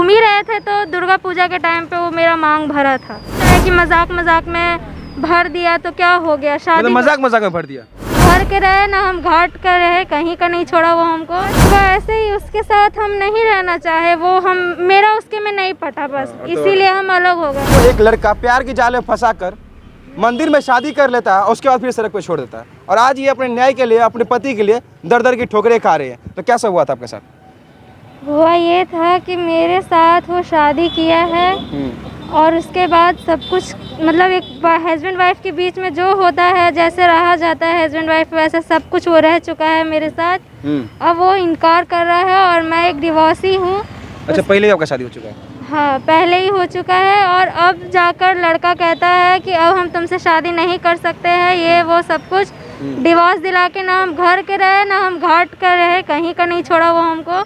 घूम ही रहे थे तो दुर्गा पूजा के टाइम पे वो मेरा मांग भरा था कि मजाक मजाक में भर दिया तो क्या हो गया, शादी मजाक मजाक में भर दिया, भर के रहे ना, हम घाट कर रहे, कहीं का नहीं छोड़ा वो हमको। तो ऐसे ही उसके साथ हम नहीं रहना चाहे, वो हम मेरा उसके में नहीं पटा, बस इसीलिए हम अलग हो गए। एक लड़का प्यार की जाल में फंसा कर मंदिर में शादी कर लेता है और उसके बाद फिर सड़क पे छोड़ देता है, और आज ये अपने न्याय के लिए, अपने पति के लिए दर दर की ठोकरें खा रहे हैं। तो क्या सब हुआ था आपके साथ? हुआ ये था कि मेरे साथ वो शादी किया है और उसके बाद सब कुछ, मतलब एक हस्बैंड वाइफ के बीच में जो होता है, जैसे रहा जाता है हस्बैंड वाइफ, वैसे सब कुछ वो रह चुका है मेरे साथ। अब वो इनकार कर रहा है और मैं एक डिवोर्सी हूँ। अच्छा, पहले ही आपका शादी हो चुका है? हाँ, पहले ही हो चुका है, और अब जाकर लड़का कहता है कि अब हम तुमसे शादी नहीं कर सकते हैं, ये वो सब कुछ। डिवोर्स दिला के ना हम घर के रहे ना हम घाट कर रहे, कहीं का नहीं छोड़ा वो हमको।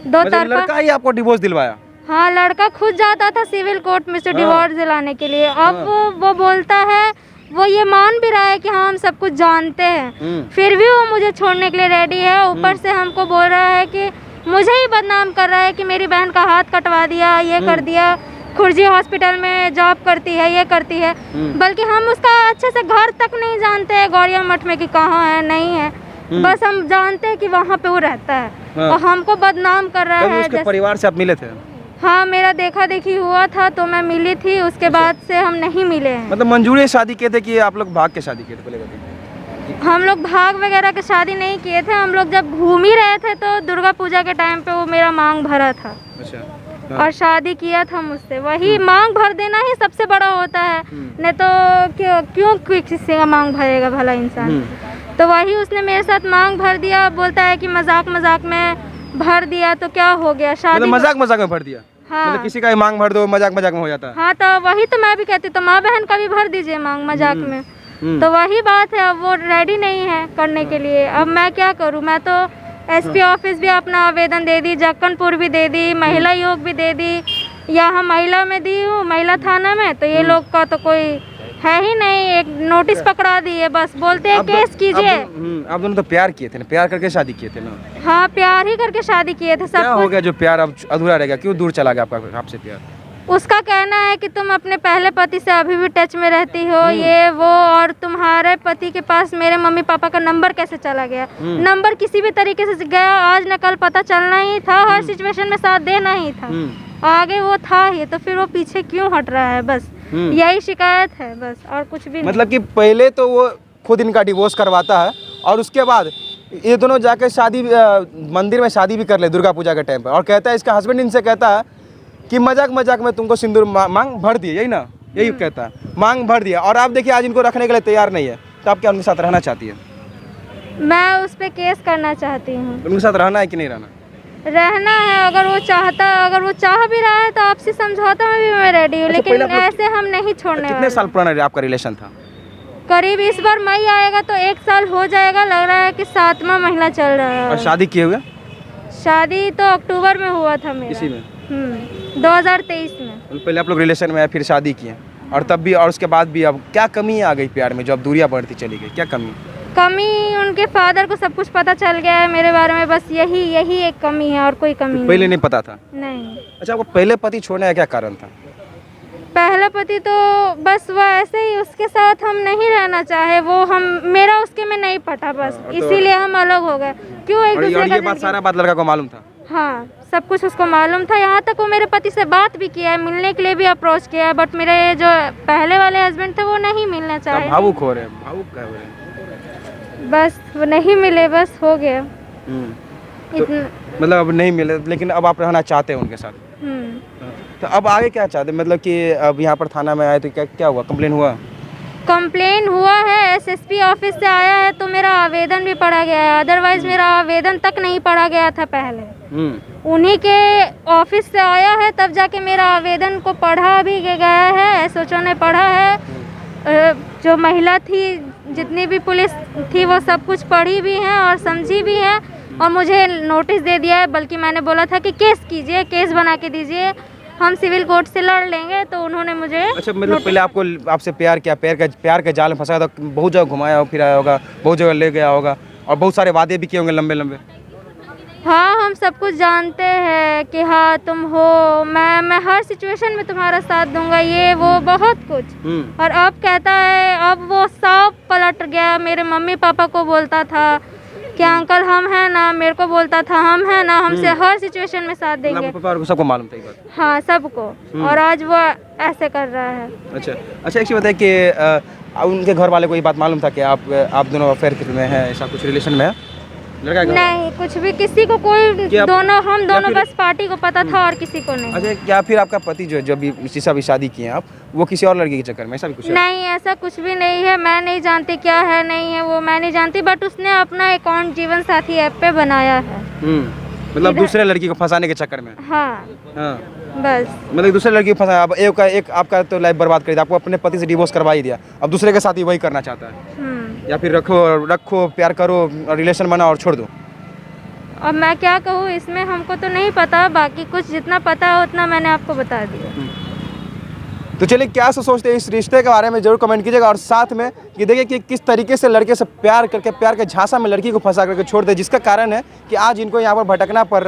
दो तरफा लड़का ही आपको डिवोर्स दिलवाया? हाँ, लड़का खुद जाता था सिविल कोर्ट में से डिवोर्स दिलाने के लिए। अब वो बोलता है, वो ये मान भी रहा है कि हाँ हम सब कुछ जानते हैं, फिर भी वो मुझे छोड़ने के लिए रेडी है। ऊपर से हमको बोल रहा है कि मुझे ही बदनाम कर रहा है कि मेरी बहन का हाथ कटवा दिया, ये कर दिया, खुर्जी हॉस्पिटल में जॉब करती है, ये करती है। बल्कि हम उसका अच्छे से घर तक नहीं जानते हैं गौरिया मठ में कि कहाँ है, नहीं है, बस हम जानते हैं कि वहाँ पे वो रहता है और हमको बदनाम कर रहा है। उसके परिवार से आप मिले थे? हाँ, मेरा देखा देखी हुआ था तो मैं मिली थी, उसके बाद से हम नहीं मिले हैं। मतलब मंजूरी शादी किए थे कि आप लोग भाग के शादी किए थे? पहले हम लोग भाग वगैरह के शादी नहीं किए थे, हम लोग जब घूम ही रहे थे तो दुर्गा पूजा के टाइम पे वो मेरा मांग भरा था। अच्छा। और शादी किया था मुझसे। वही मांग भर देना ही सबसे बड़ा होता है, नहीं तो क्यों किसी का मांग भरेगा भला इंसान। तो वही उसने मेरे साथ मांग भर दिया, बोलता है कि मजाक मजाक में भर दिया तो क्या हो गया, शादी मजाक मजाक में भर दिया। हाँ, मतलब किसी का मांग भर दो, मजाक मजाक में हो जाता है। हाँ, तो वही तो मैं भी कहती, तो माँ बहन का भी भर दीजिए मांग मजाक में। तो वही बात है, अब वो रेडी नहीं है करने के लिए। अब मैं क्या करूँ? मैं तो एसपी ऑफिस भी अपना आवेदन दे दी, जक्कनपुर भी दे दी, महिला आयोग भी दे दी, यहाँ महिला में दी हूँ, महिला थाना में। तो ये लोग का तो कोई है ही नहीं, एक नोटिस पकड़ा दिए, बस बोलते हैं केस कीजिए। आप दोनों तो प्यार किए थे ना, प्यार करके शादी किए थे ना? हाँ, प्यार ही करके शादी किए थे। सब क्या हो गया जो प्यार अब अधूरा रह गया? क्यों दूर चला गया आपसे प्यार? उसका कहना है कि तुम अपने पहले पति से अभी भी टच में रहती हो, ये वो, और तुम्हारे पति के पास मेरे मम्मी पापा का नंबर कैसे चला गया? नंबर किसी भी तरीके से गया, आज न कल पता चलना ही था, हर सिचुएशन में साथ देना ही था, आगे वो था ही, तो फिर वो पीछे क्यों हट रहा है? बस यही शिकायत है, बस और कुछ भी नहीं। मतलब कि पहले तो वो खुद इनका डिवोर्स करवाता है और उसके बाद ये दोनों जाके शादी, मंदिर में शादी भी कर ले दुर्गा पूजा के टाइम पर, और कहता है, इसका हस्बैंड इनसे कहता है कि मजाक मजाक में तुमको सिंदूर मांग भर दिए, यही ना, यही कहता है, मांग भर दिया। और आप देखिए आज इनको रखने के लिए तैयार नहीं है, तो आप क्या उनके साथ रहना चाहती है? मैं उस पर केस करना चाहती हूँ। उनके साथ रहना है कि नहीं रहना? रहना है, अगर वो चाहता, अगर वो चाह भी रहा है तो आपसी समझौता में भी मैं रेडी हूँ, लेकिन ऐसे हम नहीं छोड़ने। कितने साल पुराना आपका रिलेशन था? करीब इस बार मई आएगा तो 1 साल हो जाएगा, लग रहा है कि 7वां महीना चल रहा है। और शादी किए हुए? शादी तो अक्टूबर में हुआ था मेरा। इसी में 2023 में। पहले आप लोग रिलेशन में आए, फिर शादी किए, और तब भी और उसके बाद भी अब क्या कमी आ गई प्यार में जो अब दूरियां बढ़ती चली गई? क्या कमी? उनके फादर को सब कुछ पता चल गया है मेरे बारे में, बस यही एक कमी है, और कोई कमी नहीं। पहले नहीं पता था? नहीं। अच्छा, आपको पहले पति छोड़ने का क्या कारण था? पहला पति तो बस वो ऐसे ही, उसके साथ हम नहीं रहना चाहे, वो हम मेरा उसके में नहीं पटा, बस इसीलिए हम अलग हो गए। क्यों एक दूसरे ये बात सारा बात लड़का को मालूम था? हाँ, सब कुछ उसको मालूम था, यहाँ तक वो मेरे पति से बात भी किया है, मिलने के लिए भी अप्रोच किया है, बट मेरे जो पहले वाले हस्बैंड थे वो नहीं मिलना चाहे। भावुक हो रहे हैं, भावुक क्या हो रहे हैं? बस वो नहीं मिले, बस हो गया तो, मतलब अब नहीं मिले, लेकिन अब आप रहना चाहते हैं उनके साथ? तो अब आगे क्या चाहते हैं? मतलब कि अब यहाँ पर थाना में आए तो क्या हुआ? कंप्लेन हुआ? कंप्लेन हुआ है, एसएसपी ऑफिस से आया है तो मेरा आवेदन भी पढ़ा गया है, अदरवाइज मेरा आवेदन तक नहीं पढ़ा गया था पहले। उन्हीं के ऑफिस से आया है, तब जाके मेरा आवेदन को पढ़ा भी गया है, एसओचओ ने पढ़ा है, जो महिला थी, जितनी भी पुलिस थी, वो सब कुछ पढ़ी भी हैं और समझी भी हैं, और मुझे नोटिस दे दिया है। बल्कि मैंने बोला था कि केस कीजिए, केस बना के दीजिए, हम सिविल कोर्ट से लड़ लेंगे, तो उन्होंने मुझे। अच्छा, मतलब पहले आपसे प्यार किया, प्यार के जाल में फंसाया था, बहुत जगह घुमाया फिराया होगा, बहुत जगह ले गया होगा, और बहुत सारे वादे भी किए होंगे लंबे लंबे? हाँ, हम सब कुछ जानते हैं कि हाँ तुम हो, मैं हर सिचुएशन में तुम्हारा साथ दूंगा, ये वो बहुत कुछ। और अब कहता है, अब वो सब पलट गया। मेरे मम्मी पापा को बोलता था कि अंकल हम हैं ना, मेरे को बोलता था हम हैं ना, हमसे हर सिचुएशन में साथ देंगे। पापा और सबको मालूम था ये बात? हाँ, सबको। और आज वो ऐसे कर रहा है। अच्छा अच्छा, एक चीज़ बताइए कि उनके घर वाले को ये बात मालूम था कि आप दोनों अफेयर में हैं, ऐसा कुछ रिलेशन में है लड़का का? नहीं, कुछ भी, किसी को कोई, क्या- हम दोनों फिर- बस पार्टी को पता था और किसी को नहीं। अच्छा, क्या फिर आपका पति जो अभी जिससे अभी शादी किए हैं आप, वो किसी और लड़की के चक्कर में, ऐसा भी कुछ है? नहीं, ऐसा कुछ भी नहीं है। मैं नहीं जानती क्या है नहीं है, वो मैं नहीं जानती, बट उसने अपना अकाउंट जीवन साथी ऐप पे बनाया है। मतलब दूसरे लड़की को फंसाने के चक्कर में? हाँ, हाँ, बस। मतलब दूसरे लड़की को फंसा, अब एक आपका तो लाइफ बर्बाद कर दिया, आपको अपने पति से डिवोर्स करवा ही दिया, अब दूसरे के साथ ही वही करना चाहता है, या फिर रखो प्यार करो, रिलेशन बनाओ और छोड़ दो। अब मैं क्या कहूँ इसमें, हमको तो नहीं पता, बाकी कुछ जितना पता है उतना मैंने आपको बता दिया। तो चलिए, क्या सोचते हैं इस रिश्ते के बारे में जरूर कमेंट कीजिएगा, और साथ में ये देखिए कि किस तरीके से लड़के से प्यार करके, प्यार के झांसा में लड़की को फंसा करके छोड़ दे, जिसका कारण है कि आज इनको यहाँ पर भटकना पड़ रहा है।